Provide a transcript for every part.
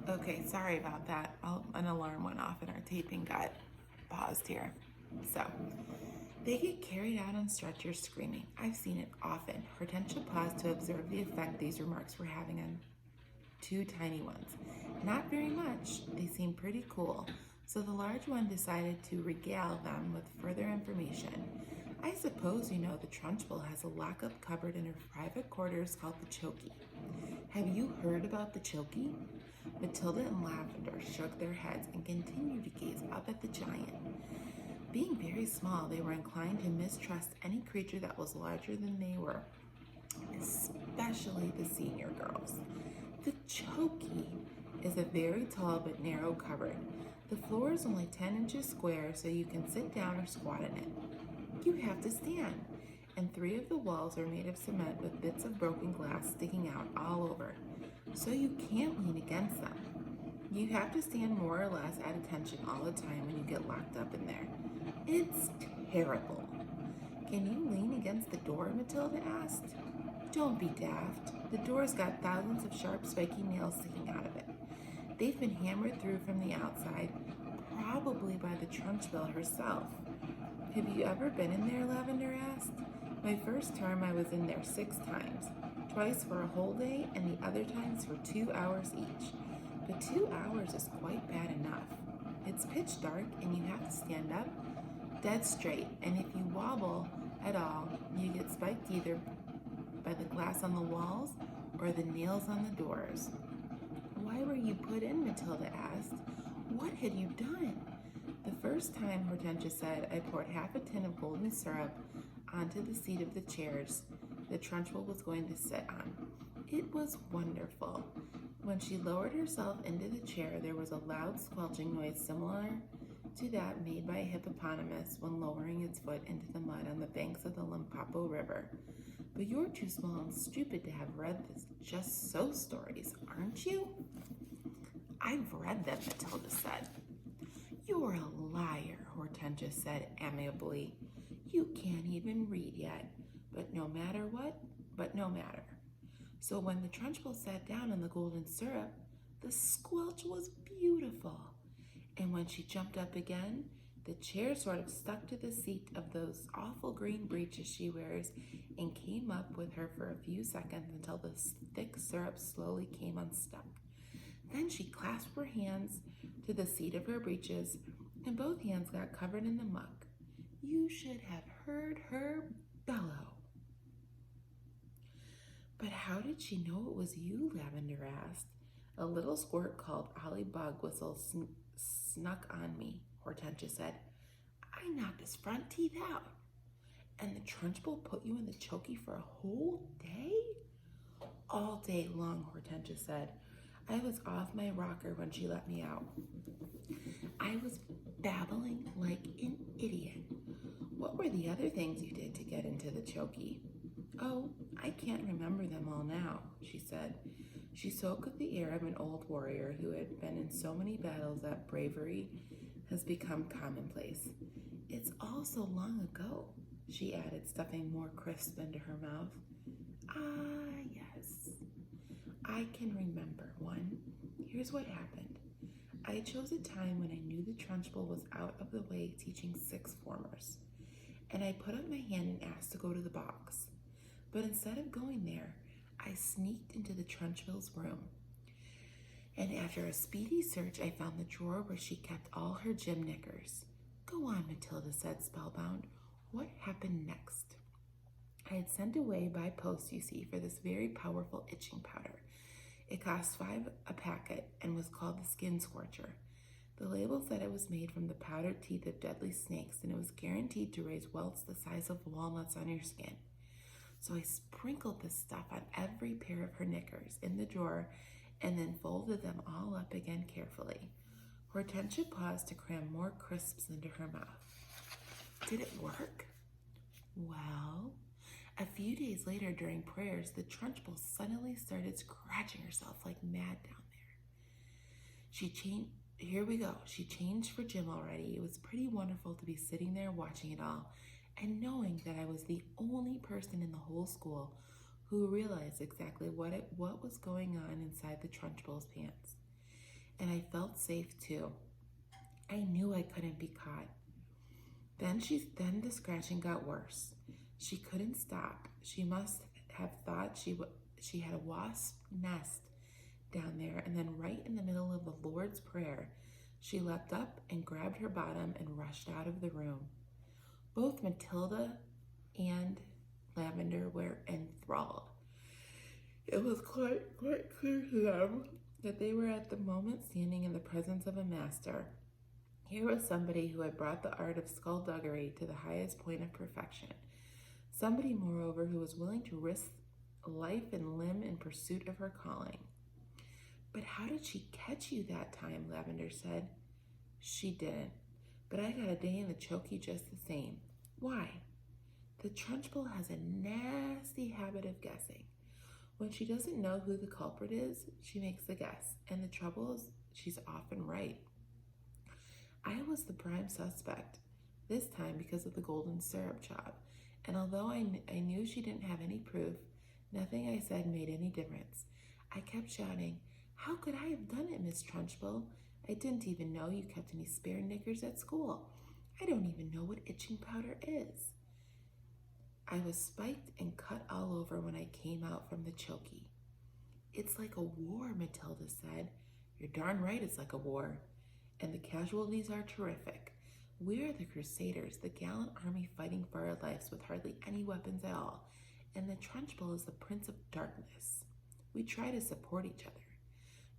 Okay, sorry about that. An alarm went off and our taping got paused here. So, they get carried out on stretchers screaming. I've seen it often. Hortensia paused to observe the effect these remarks were having on two tiny ones. Not very much. They seemed pretty cool. So the large one decided to regale them with further information. I suppose you know the Trunchbull has a lockup cupboard in her private quarters called the Chokey. Have you heard about the Chokey? Matilda and Lavender shook their heads and continued to gaze up at the giant. Being very small, they were inclined to mistrust any creature that was larger than they were, especially the senior girls. The Chokey is a very tall but narrow cupboard. The floor is only 10 inches square, so you can sit down or squat in it. You have to stand, and 3 of the walls are made of cement with bits of broken glass sticking out all over, so you can't lean against them. You have to stand more or less at attention all the time when you get locked up in there. It's terrible. Can you lean against the door? Matilda asked. Don't be daft. The door's got thousands of sharp, spiky nails sticking out of it. They've been hammered through from the outside, probably by the Trunchbull herself. Have you ever been in there? Lavender asked. My first term I was in there 6 times, twice for a whole day and the other times for 2 hours each. But 2 hours is quite bad enough. It's pitch dark and you have to stand up dead straight, and if you wobble at all, you get spiked either by the glass on the walls or the nails on the doors. Why were you put in? Matilda asked. What had you done? The first time, Hortensia said, I poured half a tin of golden syrup onto the seat of the chairs the Trunchbull was going to sit on. It was wonderful. When she lowered herself into the chair, there was a loud squelching noise similar to that made by a hippopotamus when lowering its foot into the mud on the banks of the Limpopo River. But you're too small and stupid to have read the just so stories, aren't you? I've read them, Matilda said. You're a liar, Hortensia said amiably. You can't even read yet, but no matter. So when the Trunchbull sat down in the golden syrup, the squelch was beautiful. And when she jumped up again, the chair sort of stuck to the seat of those awful green breeches she wears and came up with her for a few seconds until the thick syrup slowly came unstuck. Then she clasped her hands to the seat of her breeches, and both hands got covered in the muck. You should have heard her bellow. But how did she know it was you? Lavender asked. A little squirt called Ollie Bug Whistle snuck on me, Hortensia said. I knocked his front teeth out. And the Trunchbull put you in the Chokey for a whole day? All day long, Hortensia said. I was off my rocker when she let me out. I was babbling like an idiot. What were the other things you did to get into the Chokey? Oh, I can't remember them all now, she said. She spoke with the air of an old warrior who had been in so many battles that bravery has become commonplace. It's all so long ago, she added, stuffing more crisp into her mouth. Ah, yes. I can remember one. Here's what happened. I chose a time when I knew the Trunchbull was out of the way teaching 6th formers, and I put up my hand and asked to go to the box. But instead of going there, I sneaked into the Trunchbull's room. And after a speedy search, I found the drawer where she kept all her gym knickers. Go on, Matilda said, spellbound. What happened next? I had sent away by post, you see, for this very powerful itching powder. It cost $5 a packet and was called the Skin Scorcher. The label said it was made from the powdered teeth of deadly snakes, and it was guaranteed to raise welts the size of walnuts on your skin. So I sprinkled this stuff on every pair of her knickers in the drawer and then folded them all up again carefully. Hortensia paused to cram more crisps into her mouth. Did it work? Well, a few days later during prayers, the Trunchbull suddenly started scratching herself like mad down there. She changed for gym already. It was pretty wonderful to be sitting there watching it all and knowing that I was the only person in the whole school who realized exactly what was going on inside the Trunchbull's pants. and I felt safe too. I knew I couldn't be caught. Then the scratching got worse. She couldn't stop. She must have thought she had a wasp nest down there, and then right in the middle of the Lord's Prayer, she leapt up and grabbed her bottom and rushed out of the room. Both Matilda and Lavender were enthralled. It was quite clear to them that they were at the moment standing in the presence of a master. Here was somebody who had brought the art of skullduggery to the highest point of perfection. Somebody, moreover, who was willing to risk life and limb in pursuit of her calling. But how did she catch you that time? Lavender said. She didn't, but I got a day in the chokey just the same. Why? The Trunchbull has a nasty habit of guessing. When she doesn't know who the culprit is, she makes a guess, and the trouble is she's often right. I was the prime suspect, this time because of the golden syrup job, and although I knew she didn't have any proof, nothing I said made any difference. I kept shouting, "How could I have done it, Miss Trunchbull? I didn't even know you kept any spare knickers at school. I don't even know what itching powder is." I was spiked and cut all over when I came out from the chokey. "It's like a war," Matilda said. "You're darn right it's like a war. And the casualties are terrific. We're the Crusaders, the gallant army fighting for our lives with hardly any weapons at all. And the Trunchbull is the Prince of Darkness. We try to support each other."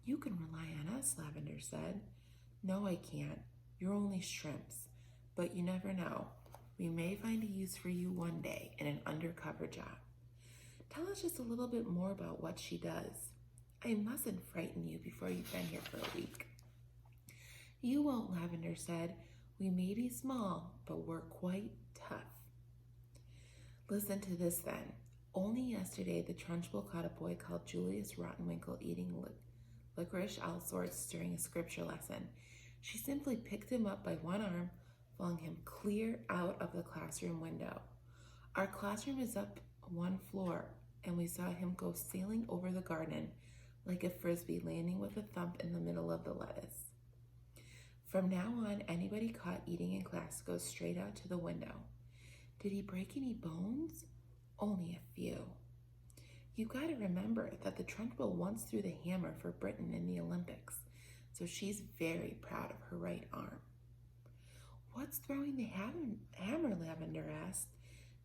"You can rely on us," Lavender said. "No, I can't. You're only shrimps. But you never know. We may find a use for you one day in an undercover job. Tell us just a little bit more about what she does. I mustn't frighten you before you've been here for a week." "You won't," Lavender said. "We may be small, but we're quite tough." "Listen to this then. Only yesterday the Trunchbull caught a boy called Julius Rottenwinkle eating licorice all sorts during a scripture lesson. She simply picked him up by one arm, flung him clear out of the classroom window. Our classroom is up one floor, and we saw him go sailing over the garden like a frisbee, landing with a thump in the middle of the lettuce. From now on, anybody caught eating in class goes straight out to the window. Did he break any bones? Only a few. You've got to remember that the Trunchbull once threw the hammer for Britain in the Olympics, so she's very proud of her right arm." "What's throwing the hammer?" Lavender asked.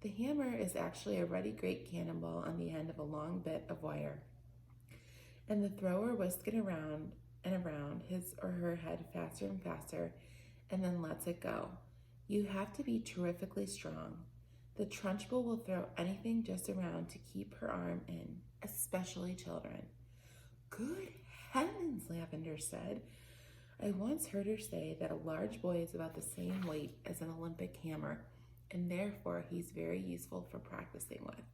"The hammer is actually a ruddy great cannonball on the end of a long bit of wire, and the thrower whisks it around and around his or her head faster and faster, and then lets it go. You have to be terrifically strong. The Trunchbull will throw anything just around to keep her arm in, especially children." "Good heavens," Lavender said. "I once heard her say that a large boy is about the same weight as an Olympic hammer, and therefore he's very useful for practicing with."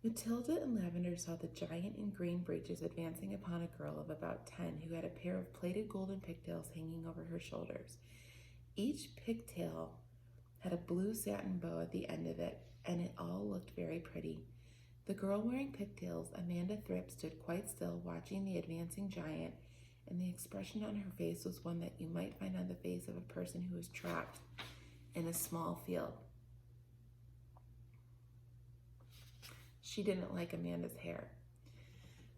Matilda and Lavender saw the giant in green breeches advancing upon a girl of about 10 who had a pair of plaited golden pigtails hanging over her shoulders. Each pigtail had a blue satin bow at the end of it, and it all looked very pretty. The girl wearing pigtails, Amanda Thripp, stood quite still, watching the advancing giant, and the expression on her face was one that you might find on the face of a person who is trapped in a small field. She didn't like Amanda's hair.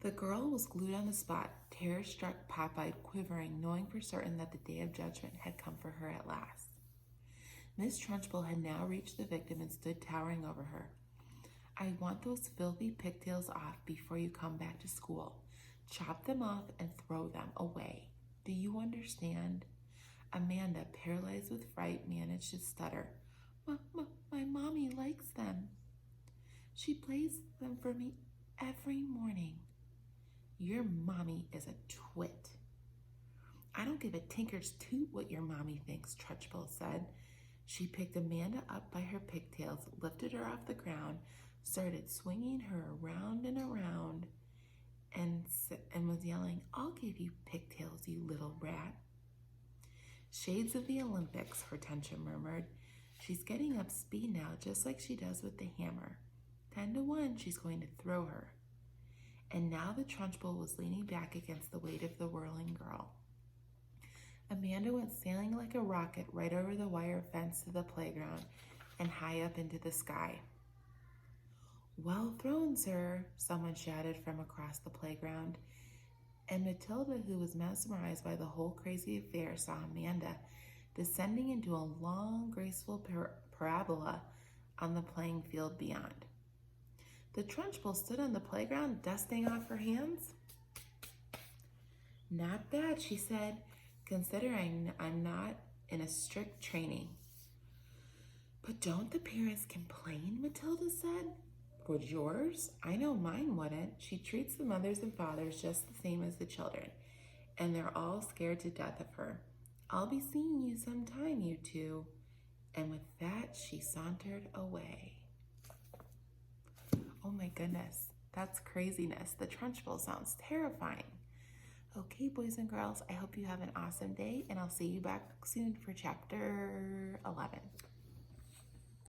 The girl was glued on the spot, terror-struck, pop-eyed, quivering, knowing for certain that the day of judgment had come for her at last. Miss Trunchbull had now reached the victim and stood towering over her. "I want those filthy pigtails off before you come back to school. Chop them off and throw them away. Do you understand?" Amanda, paralyzed with fright, managed to stutter. My mommy likes them. She plays them for me every morning." "Your mommy is a twit." "I don't give a tinker's toot what your mommy thinks," Trunchbull said. She picked Amanda up by her pigtails, lifted her off the ground, started swinging her around and around, and was yelling, "I'll give you pigtails, you little rat." "Shades of the Olympics," Hortensia murmured. "She's getting up speed now, just like she does with the hammer. 10 to 1, she's going to throw her." and now the Trunchbull was leaning back against the weight of the whirling girl. Amanda went sailing like a rocket right over the wire fence to the playground and high up into the sky. "Well thrown, sir," someone shouted from across the playground, and Matilda, who was mesmerized by the whole crazy affair, saw Amanda descending into a long, graceful parabola on the playing field beyond. The Trunchbull stood on the playground, dusting off her hands. "Not bad," she said, "considering I'm not in a strict training." "But don't the parents complain?" Matilda said. "Would yours? I know mine wouldn't. She treats the mothers and fathers just the same as the children, and they're all scared to death of her. I'll be seeing you sometime, you two." And with that, she sauntered away. Oh my goodness, that's craziness. The Trunchbull sounds terrifying. Okay, boys and girls, I hope you have an awesome day, and I'll see you back soon for chapter 11.